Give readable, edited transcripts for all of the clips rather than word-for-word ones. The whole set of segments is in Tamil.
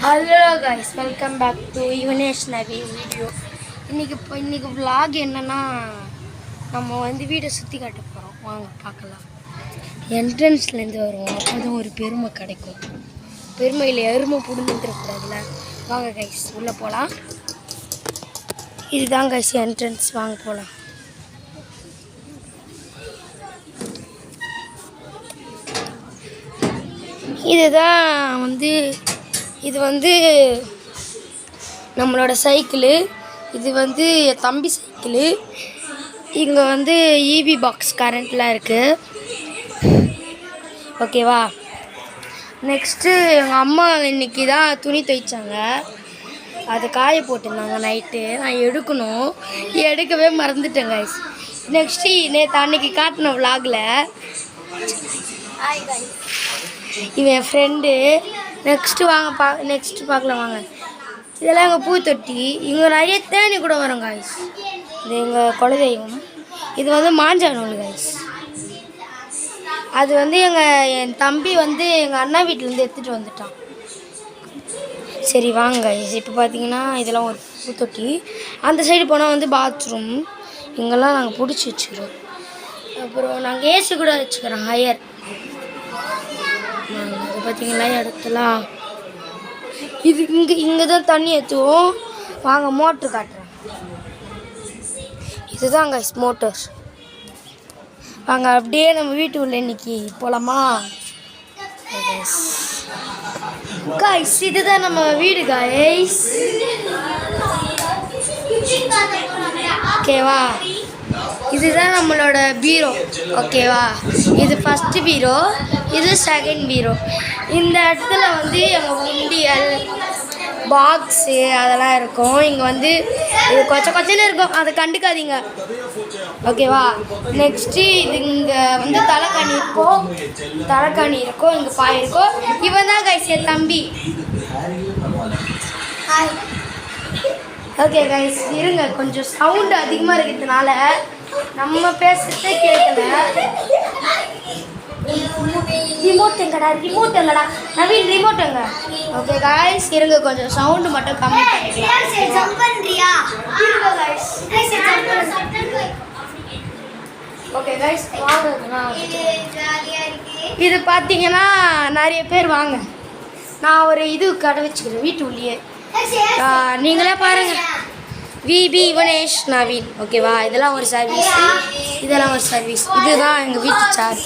Hello guys, welcome back to Yuvanesh Navi video. இன்னைக்கு vlog என்னன்னா, நம்ம வந்து வீடை சுற்றி காட்ட போகிறோம். வாங்க பார்க்கலாம். என்ட்ரன்ஸ்லேருந்து வருவோம், அப்போ தான் ஒரு பெருமை கிடைக்கும். பெருமையில் எருமை பிடிந்துட்டுருக்கூடாதுல. வாங்க கைஸ், உள்ளே போகலாம். இதுதான் கைஸ் என்ட்ரன்ஸ், வாங்க போகலாம். இது வந்து நம்மளோட சைக்கிளு. இது வந்து என் தம்பி சைக்கிளு. இங்கே வந்து இபி பாக்ஸ் கரண்ட்லாம் இருக்குது. ஓகேவா? நெக்ஸ்ட்டு எங்கள் அம்மா இன்றைக்கி தான் துணி துவைச்சாங்க. அது காய போட்டிருந்தாங்க நைட்டு. நான் எடுக்கவே மறந்துட்டேன் கைஸ். நெக்ஸ்ட்டு நேற்று அன்னைக்கு காட்டின விலாகில் இவன் என் ஃப்ரெண்டு. நெக்ஸ்ட்டு பார்க்கலாம் வாங்க. இதெல்லாம் எங்கள் பூத்தொட்டி. இங்கே நிறைய தேனி கூட வரும் காய்ஸ். இது எங்கள் குலதெய்வம். இது வந்து மாஞ்சா நூல் காய்ஸ். அது வந்து என் தம்பி வந்து எங்கள் அண்ணா வீட்டிலேருந்து எடுத்துகிட்டு வந்துட்டான். சரி வாங்க காய்ஸ். இப்போ பார்த்தீங்கன்னா இதெல்லாம் ஒரு பூத்தொட்டி. அந்த சைடு போனால் வந்து பாத்ரூம். இங்கெல்லாம் நாங்கள் பிடிச்சி வச்சுக்கிறோம். அப்புறம் நாங்கள் ஏசி கூட வச்சுக்கிறோம் ஹையர். அது பார்த்தீங்களா இடத்துலாம். இது இங்கே தான் தண்ணி ஏற்றுவோம். வாங்க மோட்ரு காட்டுறேன். இதுதான் கைஸ் மோட்டர். வாங்க அப்படியே நம்ம வீட்டு உள்ள இன்னைக்கு போகலாமா கைஸ்? இதுதான் நம்ம வீடு கைஸ். ஓகேவா? இதுதான் நம்மளோட பீரோ. ஓகேவா? இது ஃபஸ்ட்டு பீரோ, இது செகண்ட் பீரோ. இந்த இடத்துல வந்து எங்கள் உண்டியல் பாக்ஸு அதெல்லாம் இருக்கும். இங்கே வந்து இது கொச்சன்னு இருக்கும், அதை கண்டுக்காதீங்க. ஓகேவா? நெக்ஸ்ட்டு இது இங்கே வந்து தலைக்காணி இருக்கும். இங்கே பாய் இருக்கும். இவன் தான் கைஸ் என் தம்பி. ஹாய். ஓகே கைஸ், இருங்க, கொஞ்சம் சவுண்டு அதிகமாக இருக்கிறதுனால நம்ம பேசுறதே கேட்கல. ரிமோட் எங்கடா நவீன், ரிமோட் எங்க? ஓகே கைஸ், இருங்க, கொஞ்சம் சவுண்டு மட்டும் கம்மி பண்ணிக்கலாம். ஓகே கைஸ், வாங்க. இது பார்த்தீங்கன்னா நிறைய பேர் வாங்க. நான் ஒரு இது கடை வச்சுக்கிறேன் வீட்டு உள்ளே. நீங்களே பாருங்க. விபி யுவனேஷ் நவீன். ஓகேவா? இதெல்லாம் ஒரு சர்வீஸ். இதுதான் எங்கள் வீட்டு சார்ஜ்.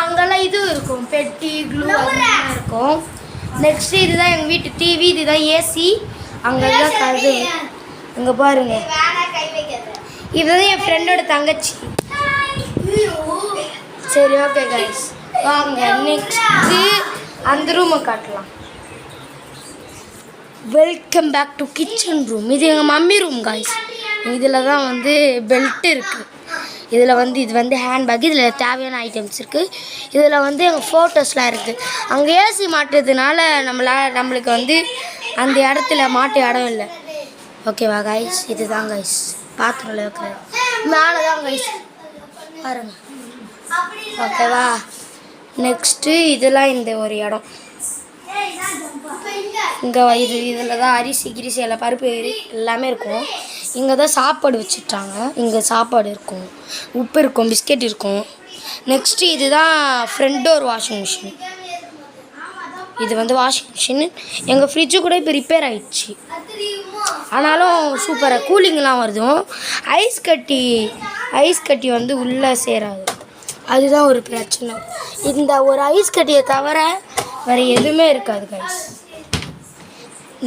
அங்கெல்லாம் இது இருக்கும், பெட்டி க்ளூ அதெல்லாம் இருக்கும். நெக்ஸ்ட்டு இதுதான் எங்கள் வீட்டு டிவி. இதுதான் ஏசி. அங்கே தான் கதவு. அங்கே பாருங்க. இதுதான் என் ஃப்ரெண்டோட தங்கச்சி. சரி ஓகே கைஸ், வாங்க நெக்ஸ்ட்டு அந்த ரூமை காட்டலாம். Welcome back to kitchen room. இது எங்கள் மம்மி ரூம் காய்ஸ். இதில் தான் வந்து பெல்ட் இருக்குது. இது வந்து ஹேண்ட்பேக். இதில் தேவையான ஐட்டம்ஸ் இருக்குது. இதில் வந்து எங்கள் ஃபோட்டோஸ்லாம் இருக்குது. அங்கே ஏசி மாட்டுறதுனால நம்மளுக்கு வந்து அந்த இடத்துல மாட்ட இடம் இல்லை. ஓகேவா காய்ஸ்? இதுதான் காய்ஸ் பாத்திரம் வைக்கிறது. மேலே தான் காய்ஸ் பாருங்க. ஓகேவா? நெக்ஸ்ட்டு இதெல்லாம் இந்த ஒரு இடம். இங்கே இதில் தான் அரிசி எல்லாம் பருப்பு எல்லாமே இருக்கும். இங்கே தான் சாப்பாடு வச்சுட்டாங்க. இங்கே சாப்பாடு இருக்கும், உப்பு இருக்கும், பிஸ்கெட் இருக்கும். நெக்ஸ்ட்டு இதுதான் ஃப்ரண்ட் டோர் வாஷிங் மிஷின். இது வந்து வாஷிங் மிஷின். எங்கள் ஃப்ரிட்ஜு கூட இப்போ ரிப்பேர் ஆகிடுச்சு. ஆனாலும் சூப்பராக கூலிங்லாம் வருதும். ஐஸ் கட்டி வந்து உள்ளே சேராது. அதுதான் ஒரு பிரச்சனை. இந்த ஒரு ஐஸ் கட்டியை தவிர வேறு எதுவுமே இருக்காது கைஸ்.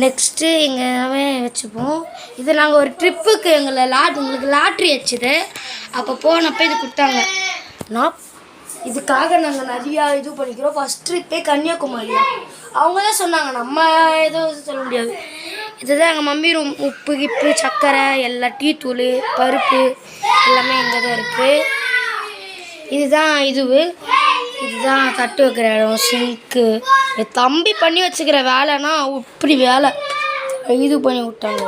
நெக்ஸ்ட்டு இங்கே வச்சுப்போம். இது நாங்கள் ஒரு ட்ரிப்புக்கு உங்களுக்கு லாட்ரி வச்சுது. அப்போ போனப்போ இது கொடுத்தாங்க. இதுக்காக நாங்கள் நிறையா இது பண்ணிக்கிறோம். ஃபஸ்ட் ட்ரிப்பே கன்னியாகுமரியா. அவங்க தான் சொன்னாங்க, நம்ம எதுவும் சொல்ல முடியாது. இதுதான் எங்கள் மம்மி ரூம். உப்பு சர்க்கரை எல்லாம், டீ தூள், பருப்பு எல்லாமே இங்கே தான் இருக்குது. இதுதான் தட்டு வைக்கிற இடம், சிங்க்கு. என் தம்பி பண்ணி வச்சுக்கிற வேலைன்னா இப்படி வேலை இது பண்ணி விட்டாங்க.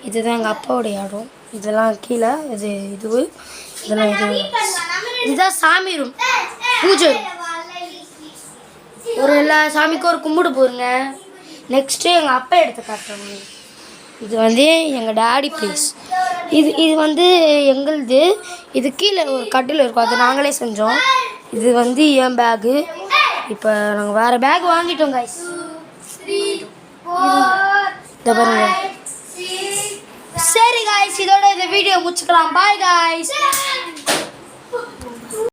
இதுதான் எங்கள் அப்பாவுடைய இடம். இதெல்லாம் கீழே இதெல்லாம் இதுதான் சாமி ரூம், பூஜை ரூம். எல்லா சாமிக்கும் ஒரு கும்பிடு போருங்க. நெக்ஸ்ட்டு எங்கள் அப்பா எடுத்து காட்டுறேன். இது வந்து எங்கள் டேடி ப்ளேஸ். இது வந்து எங்களுது. இது கீழே ஒரு கட்டில் இருக்கும், அது நாங்களே செஞ்சோம். இது வந்து என் பேகு. இப்போ நாங்கள் வேறு பேக் வாங்கிட்டோம் கைஸ். இதை பாருங்க. சரி காய்ஸ், இதோட இந்த வீடியோ முடிச்சுக்கலாம். Bye guys.